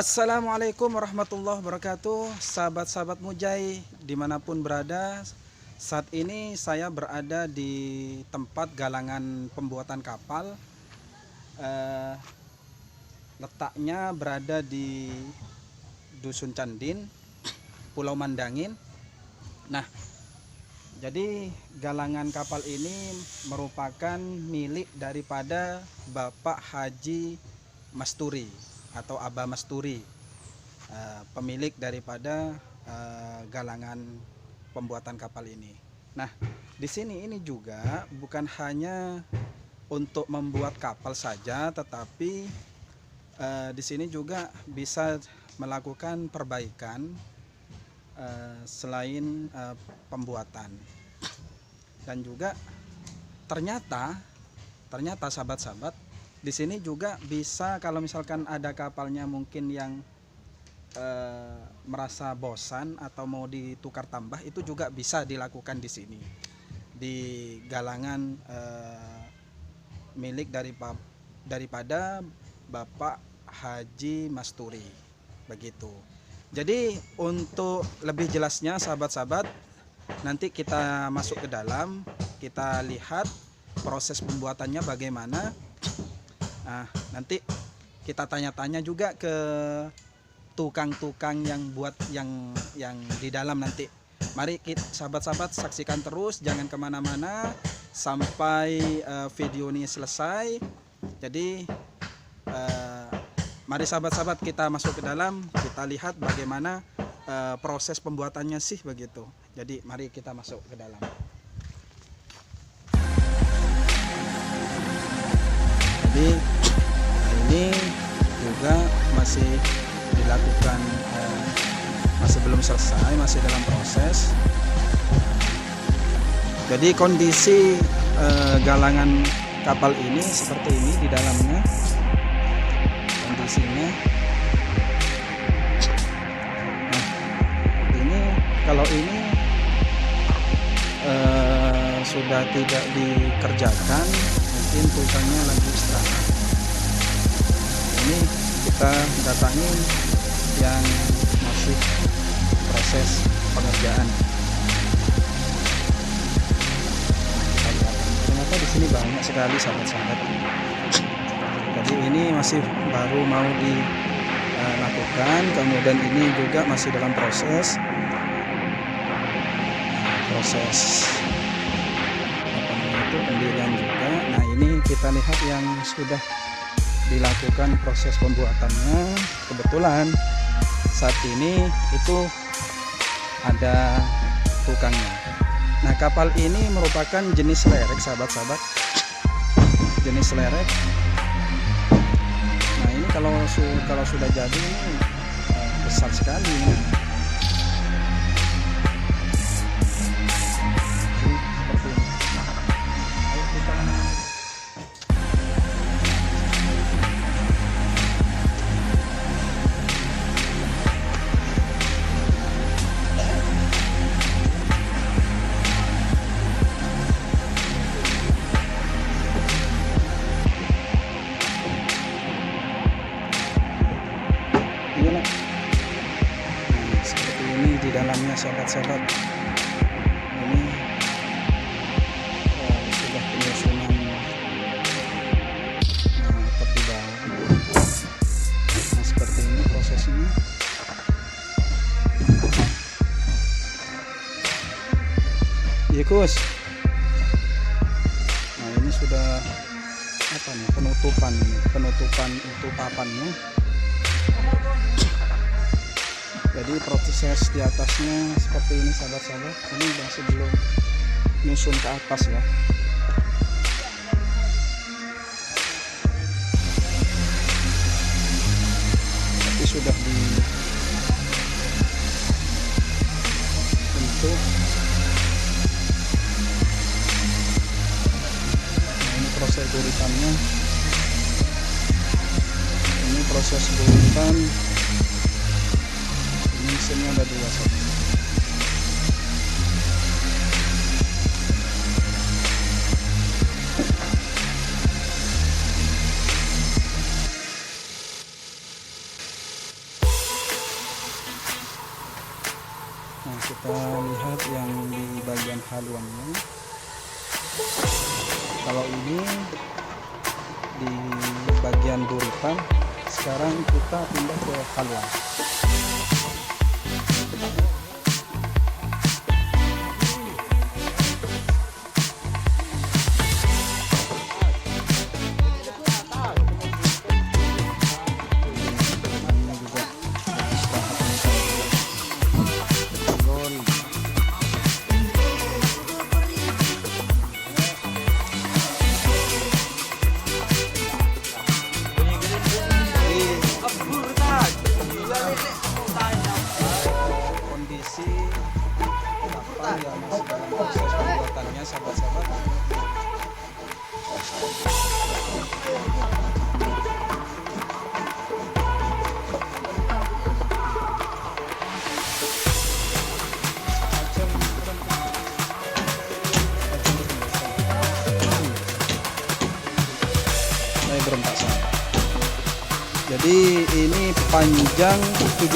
Assalamualaikum warahmatullahi wabarakatuh. Sahabat-sahabat Mujai dimanapun berada, saat ini saya berada di tempat galangan pembuatan kapal. Letaknya berada di Dusun Candin, Pulau Mandangin. Nah, jadi galangan kapal ini merupakan milik daripada Bapak Haji Masturi atau Abah Masturi, pemilik daripada galangan pembuatan kapal ini. Nah, di sini ini juga bukan hanya untuk membuat kapal saja, tetapi di sini juga bisa melakukan perbaikan selain pembuatan. Dan juga ternyata sahabat-sahabat, di sini juga bisa, kalau misalkan ada kapalnya mungkin yang merasa bosan atau mau ditukar tambah, itu juga bisa dilakukan di sini, di galangan milik daripada Bapak Haji Masturi, begitu. Jadi untuk lebih jelasnya sahabat-sahabat, nanti kita masuk ke dalam, kita lihat proses pembuatannya bagaimana. Nah, nanti kita tanya-tanya juga ke tukang-tukang yang buat yang di dalam nanti. Mari kita sahabat-sahabat saksikan terus, jangan kemana-mana sampai video ini selesai. Jadi mari sahabat-sahabat kita masuk ke dalam, kita lihat bagaimana proses pembuatannya sih, begitu. Jadi mari kita masuk ke dalam. Jadi ini juga masih dilakukan, masih belum selesai, masih dalam proses. Jadi kondisi galangan kapal ini seperti ini di dalamnya kondisinya. Nah, ini kalau ini sudah tidak dikerjakan, mungkin tukangnya lagi istirahat. Ini kita datangin yang masih proses pengerjaan. Ternyata di sini banyak sekali sahabat-sahabat. Jadi ini masih baru mau dilakukan, kemudian ini juga masih dalam proses pendirian juga. Nah, ini kita lihat yang sudah dilakukan proses pembuatannya. Kebetulan saat ini itu ada tukangnya. Nah, kapal ini merupakan jenis lerek sahabat-sahabat, jenis lerek. Nah, ini kalau sudah jadi ini besar sekali ini. Seperti ini di dalamnya sahabat-sahabat. Ini sudah penyusunan tepi bawah. Nah, seperti ini prosesnya. Iya, Kus. Nah, ini sudah apa nih, penutupan untuk papannya. Jadi proses di atasnya seperti ini sahabat-sahabat. Ini masih belum nyusun ke atas ya. Tapi sudah dibentuk. Nah, ini proses guritannya. Ini proses guritan. Mesinnya ada dua saja. Nah, kita lihat yang di bagian haluannya. Kalau ini di bagian buritan, sekarang kita pindah ke haluan. Kondisi kapal yang masih dalam proses pembuatannya, sahabat-sahabat. Saya berempat sama. Jadi ini panjang 17,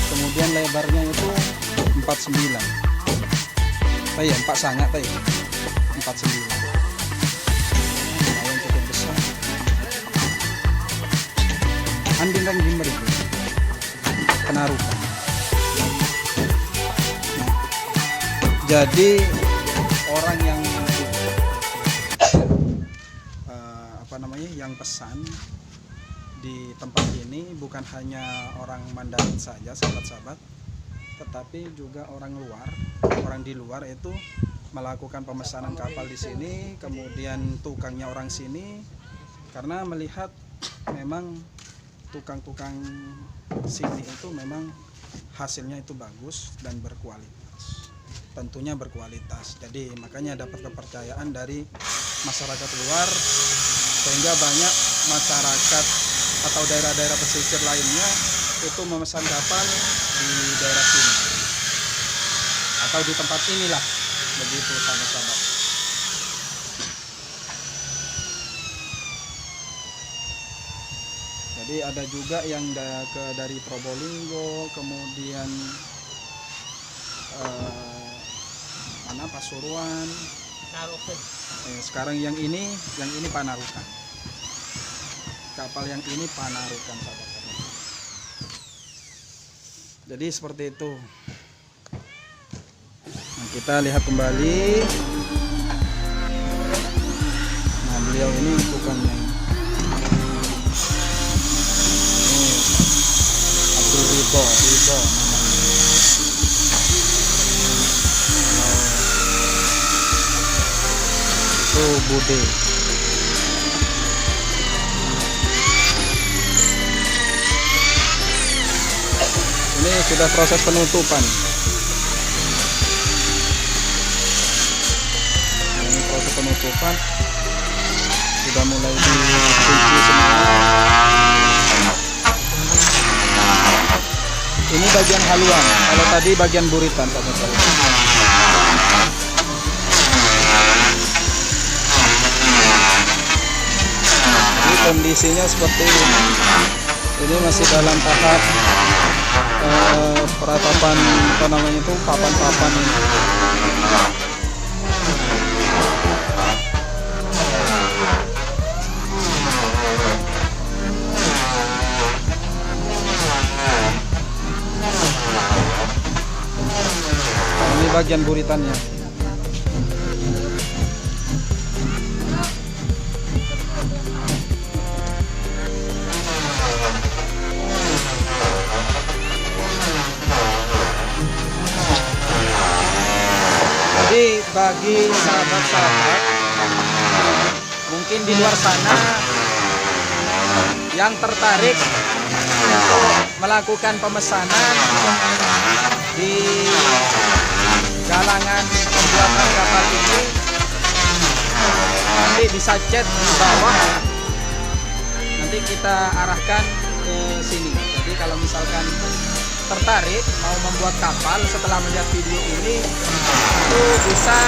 kemudian lebarnya itu 49. Tadi ya 4 sangat tadi. 49. Lumayan cukup besar. Andin dan gimmer itu penaruhan. Nah, jadi orang yang yang pesan di tempat ini bukan hanya orang Mandarin saja, sahabat-sahabat, tetapi juga orang di luar itu melakukan pemesanan kapal di sini, kemudian tukangnya orang sini, karena melihat memang tukang-tukang sini itu memang hasilnya itu bagus dan berkualitas, tentunya berkualitas. Jadi makanya dapat kepercayaan dari masyarakat luar, sehingga banyak masyarakat atau daerah-daerah pesisir lainnya itu memesan kapal di daerah sini atau di tempat inilah, begitu sahabat-sahabat. Jadi ada juga yang dari Probolinggo, kemudian Pasuruan. Sekarang yang ini Panarukan. Kapal yang ini Panarukan, sahabat-sahabat. Jadi seperti itu. Nah, kita lihat kembali. Nah, beliau ini tukangnya. Ini Abdul Ridho namanya. Bude. Ini sudah proses penutupan. Ini proses penutupan sudah mulai dikunci semua. Ini bagian haluan. Kalau tadi bagian buritan, sahabat-sahabat. Kondisinya seperti ini. Ini masih dalam tahap peratapan papan-papan ini. Ini bagian buritannya. Jadi bagi sahabat-sahabat mungkin di luar sana yang tertarik untuk melakukan pemesanan di galangan pembuatan kapal ini, nanti bisa chat di bawah, nanti kita arahkan ke sini. Jadi kalau misalkan tertarik mau membuat kapal setelah melihat video ini, itu bisa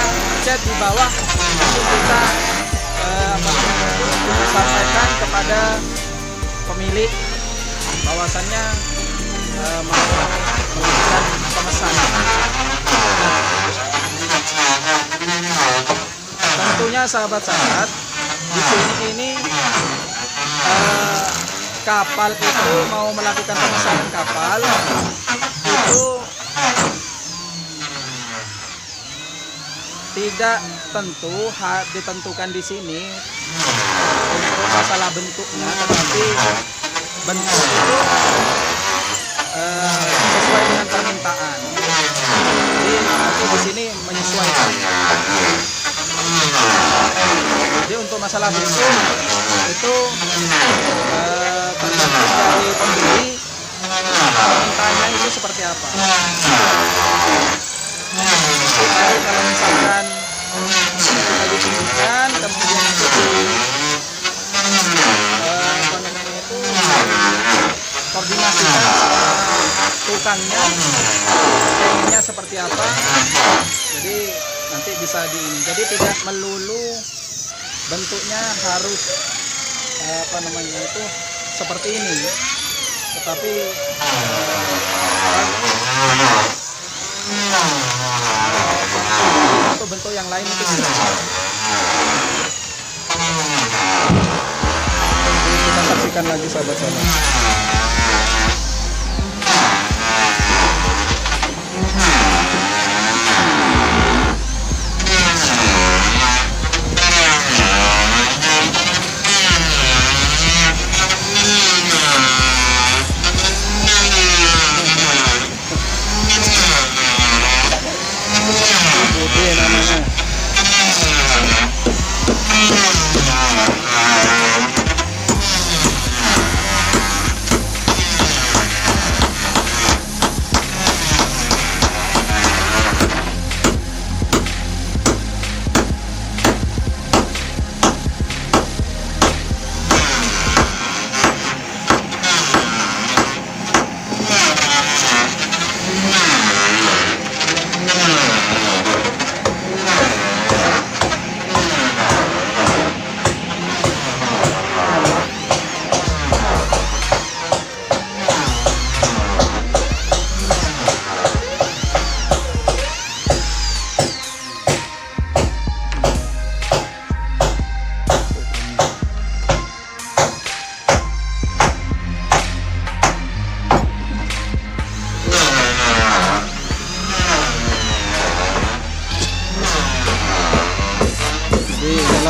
chat di bawah untuk kita sampaikan kepada pemilik bahwasannya mau sahabat-sahabat, di sini ini kapal itu mau melakukan pemesanan kapal itu tidak tentu ditentukan di sini untuk masalah bentuknya, tetapi bentuk itu sesuai dengan permintaan. Jadi nanti di sini menyesuaikan. Jadi untuk masalah bentuk itu tergantung dari pembeli permintaannya itu seperti apa. Jadi kalau misalkan kita ditunjukkan kemudian itu koordinasikan sama tukangnya pengennya seperti apa, jadi nanti bisa jadi tidak melulu bentuknya harus itu seperti ini, tetapi untuk bentuk yang lain itu bisa. Kita saksikan lagi sahabat-sahabat.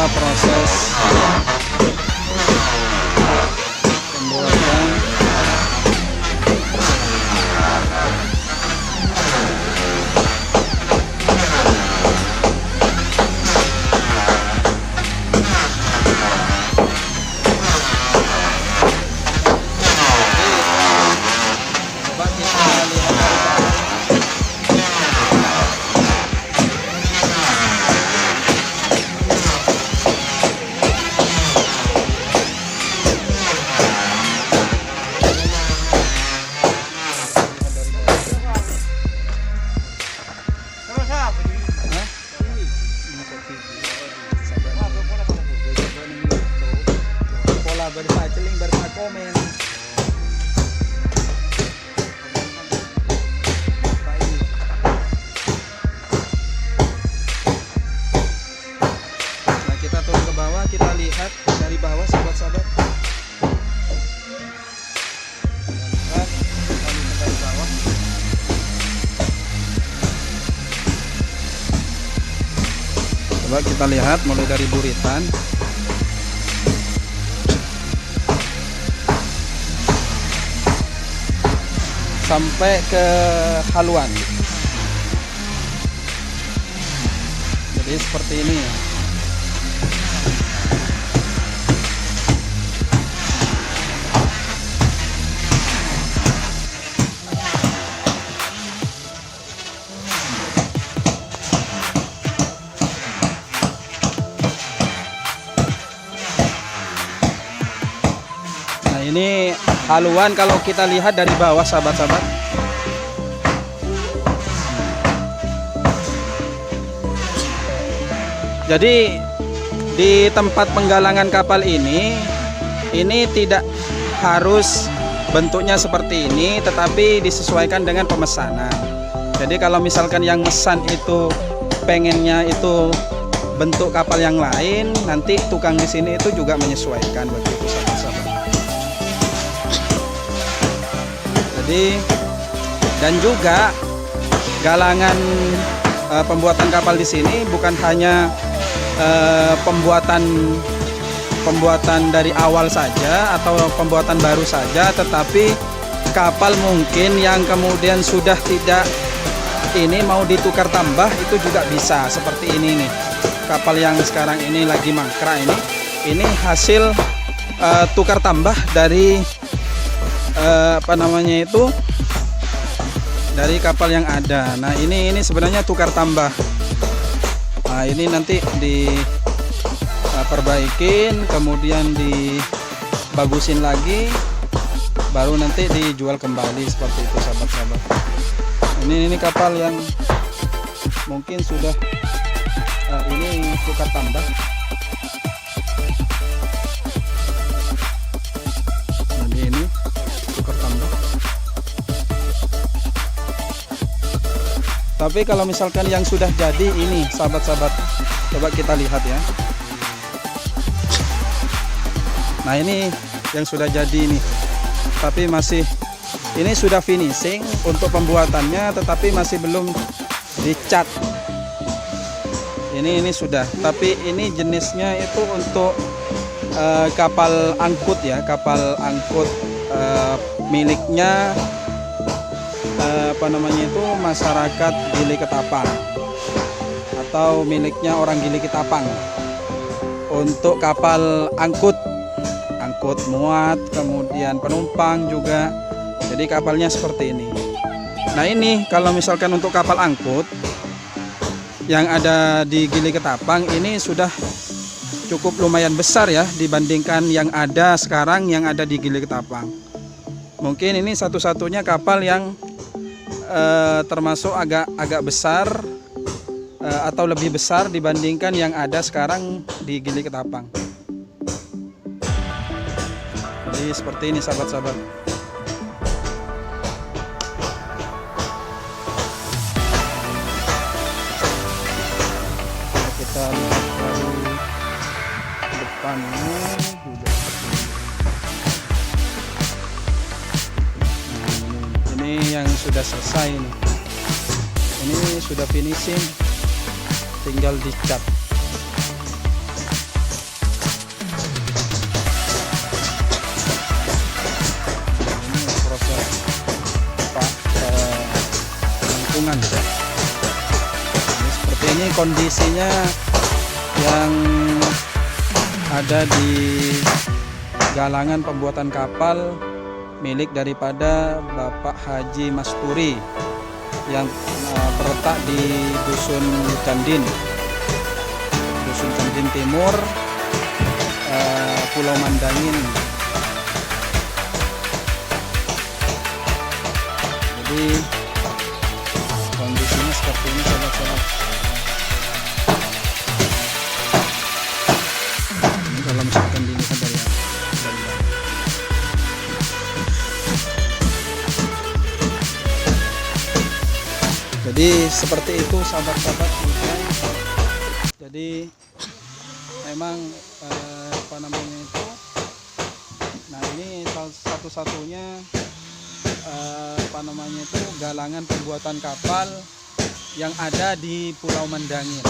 Proses pembuatan bersaceling bersakomen. Nah, kita turun ke bawah, kita lihat dari bawah sahabat-sahabat. Dari bawah. Coba kita lihat mulai dari buritan. Sampai ke haluan. Jadi seperti ini. Nah, ini haluan kalau kita lihat dari bawah sahabat-sahabat. Jadi di tempat penggalangan kapal ini tidak harus bentuknya seperti ini, tetapi disesuaikan dengan pemesanan. Jadi kalau misalkan yang mesan itu pengennya itu bentuk kapal yang lain, nanti tukang di sini itu juga menyesuaikan begitu sahabat-sahabat. Jadi dan juga galangan pembuatan kapal di sini bukan hanya pembuatan dari awal saja atau pembuatan baru saja, tetapi kapal mungkin yang kemudian sudah tidak ini mau ditukar tambah itu juga bisa. Seperti ini nih, kapal yang sekarang ini lagi mangkrak ini hasil tukar tambah dari apa namanya itu, dari kapal yang ada. Nah ini sebenarnya tukar tambah. Nah ini nanti diperbaikin, kemudian dibagusin lagi, baru nanti dijual kembali seperti itu sahabat-sahabat. Ini kapal yang mungkin sudah ini tukar tambah. Jadi ini tukar tambah. Tapi kalau misalkan yang sudah jadi ini sahabat-sahabat, coba kita lihat ya. Nah ini yang sudah jadi nih, tapi masih ini sudah finishing untuk pembuatannya, tetapi masih belum dicat. Ini sudah, tapi ini jenisnya itu untuk kapal angkut ya, kapal angkut miliknya apa namanya itu, masyarakat Gili Ketapang atau miliknya orang Gili Ketapang. Untuk kapal angkut muat, kemudian penumpang juga. Jadi kapalnya seperti ini. Nah ini kalau misalkan untuk kapal angkut yang ada di Gili Ketapang ini sudah cukup lumayan besar ya dibandingkan yang ada sekarang yang ada di Gili Ketapang. Mungkin ini satu-satunya kapal yang termasuk agak besar atau lebih besar dibandingkan yang ada sekarang di Gili Ketapang. Jadi seperti ini sahabat-sahabat. Kita lihat dari depannya juga. Nah, ini yang sudah selesai nih. Ini sudah finishing, tinggal dicat. Ini proses lengkungan. Seperti ini kondisinya yang ada di galangan pembuatan kapal milik daripada Bapak Haji Masturi yang terletak di Dusun Candin Timur, Pulau Mandangin. Jadi kondisinya seperti ini sahabat-sahabat. Ini kalau misalkan dilihat dari jadi seperti itu sahabat-sahabat. Jadi memang apa namanya itu, nah ini satu-satunya apa namanya itu galangan pembuatan kapal yang ada di Pulau Mandangin.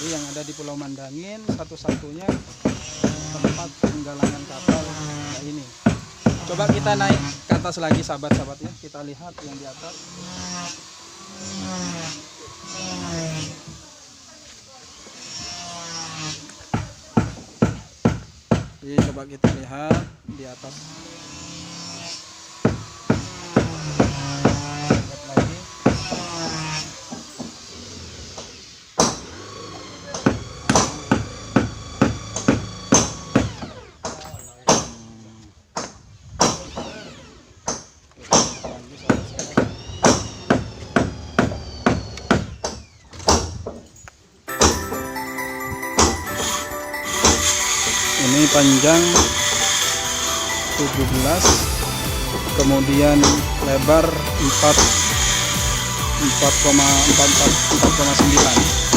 Jadi yang ada di Pulau Mandangin satu-satunya tempat penggalangan kapal nah ini. Coba kita naik ke atas lagi sahabat-sahabat ya, kita lihat yang di atas. Jadi coba kita lihat di atas. Lihat lagi. panjang 17, kemudian lebar 4,9.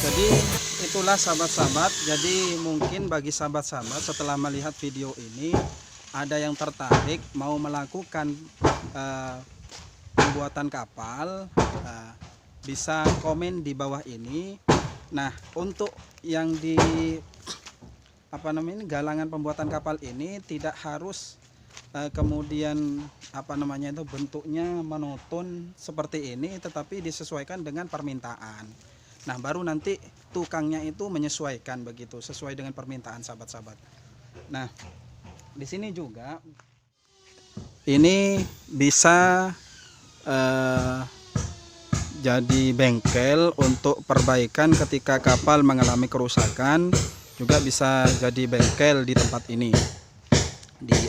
Jadi itulah sahabat-sahabat, jadi mungkin bagi sahabat-sahabat setelah melihat video ini ada yang tertarik mau melakukan pembuatan kapal, bisa komen di bawah ini. Nah, untuk yang di galangan pembuatan kapal ini tidak harus kemudian bentuknya monoton seperti ini, tetapi disesuaikan dengan permintaan. Nah, baru nanti tukangnya itu menyesuaikan begitu sesuai dengan permintaan sahabat-sahabat. Nah, di sini juga ini bisa jadi bengkel untuk perbaikan ketika kapal mengalami kerusakan, juga bisa jadi bengkel di tempat ini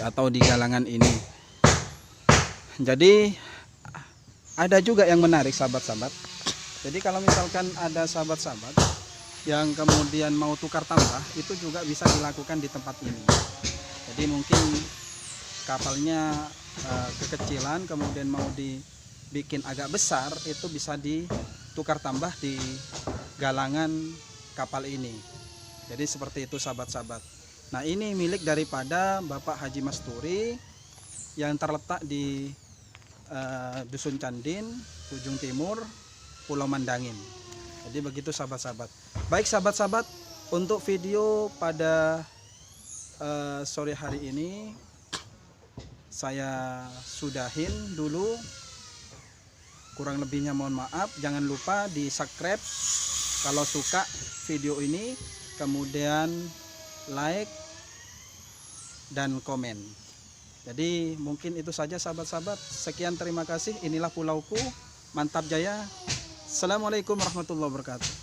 atau di galangan ini. Jadi ada juga yang menarik sahabat-sahabat. Jadi kalau misalkan ada sahabat-sahabat yang kemudian mau tukar tambah, itu juga bisa dilakukan di tempat ini. Jadi mungkin kapalnya kekecilan, kemudian mau dibikin agak besar, itu bisa ditukar tambah di galangan kapal ini. Jadi seperti itu sahabat-sahabat. Nah, ini milik daripada Bapak Haji Masturi yang terletak di Dusun Candin, ujung timur Pulau Mandangin. Jadi begitu sahabat-sahabat. Baik sahabat-sahabat, untuk video pada sore hari ini saya sudahin dulu. Kurang lebihnya mohon maaf. Jangan lupa di subscribe kalau suka video ini, kemudian like dan komen. Jadi mungkin itu saja sahabat-sahabat. Sekian, terima kasih. Inilah pulauku. Mantap jaya. Assalamualaikum warahmatullahi wabarakatuh.